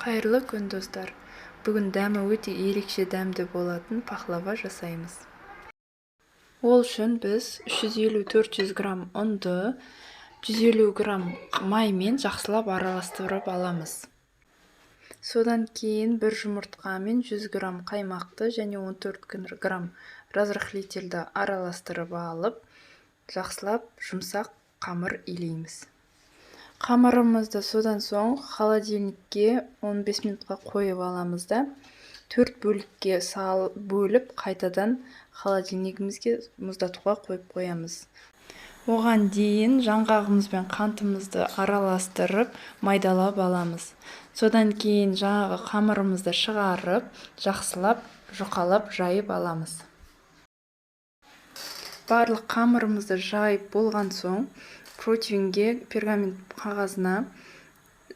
Қайырлы күн достар. Бүгін дәмі өте ерекше дәмді болатын пахлава жасаймыз. Ол үшін біз 350-400 грамм ұнды 150 грамм маймен жақсылап араластырып аламыз. Содан кейін бір жұмыртқамен 100 грамм қаймақты және 14 грамм разрыхлительді араластырып алып, жақсылап жұмсақ қамыр илейміз. Қамырымызды содан соң холодильникке 15 минутқа қойып аламыз да, 4 бөлікке бөліп, қайтадан холодильнигімізге мұздатуға қойып қоямыз. Оған дейін жаңғағымыз бен қантымызды араластырып, майдалап аламыз. Содан кейін жаңағы қамырымызды шығарып, жақсылап, жұқалап жайып аламыз. Барлық қамырымызды жайып болған соң, противинге пергамент қағазына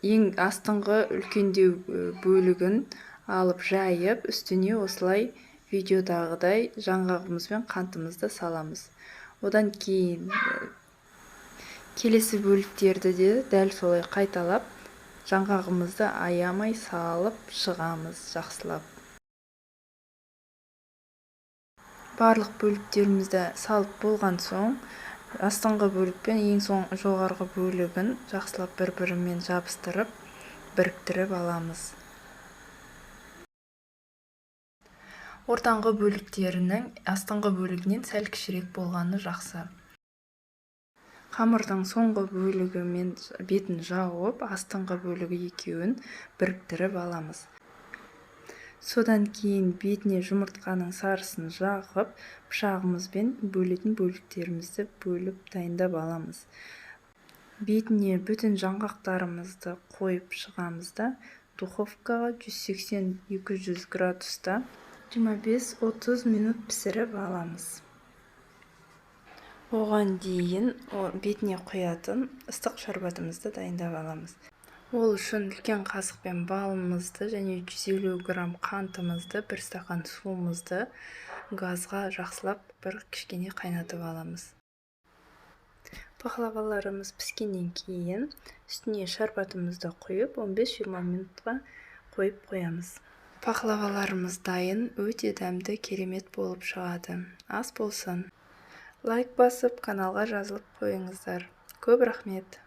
ең астыңғы үлкендеу бөлігін алып жайып, үстіне осылай видеодағыдай жаңғағымыз бен қантымызды саламыз. Одан кейін келесі бөліктерді де дәл солай қайталап, жаңғағымызды аямай салып шығамыз жақсылап. Барлық бөліктерімізді салып болған соң, астыңғы бөлік пен ең жоғарғы бөлігін жақсылап бір-бірімен жабыстырып, біріктіріп аламыз. Ортаңғы бөліктерінің астыңғы бөлігінен сәл кішірек болғаны жақсы. Қамырдың соңғы бөлігімен бетін жауып, астыңғы бөлігі екеуін біріктіріп аламыз. Содан кейін бетіне жұмыртқаның сарысын жағып, пышағымызбен бөлетін бөліктерімізді бөліп дайындап аламыз. Бетіне бүтін жаңғақтарымызды қойып шығамыз да, духовкаға 180-200 градуста 25-30 минут пісіріп аламыз. Оған дейін бетіне құятын ыстық шарбатымызды дайындап аламыз. Ол үшін үлкен қасықпен балымызды және 150 грамм қантымызды, 1 стақан суымызды газға жақсылап бір кішкене қайнатып аламыз. Пахлаваларымыз піскеннен кейін үстіне шарбатымызды құйып 15-20 минутқа қойып қоямыз. Пахлаваларымыз дайын, өте дәмді, керемет болып шығады. Ас болсын. Лайк басып, каналға жазылып қойыңыздар. Көп рахмет.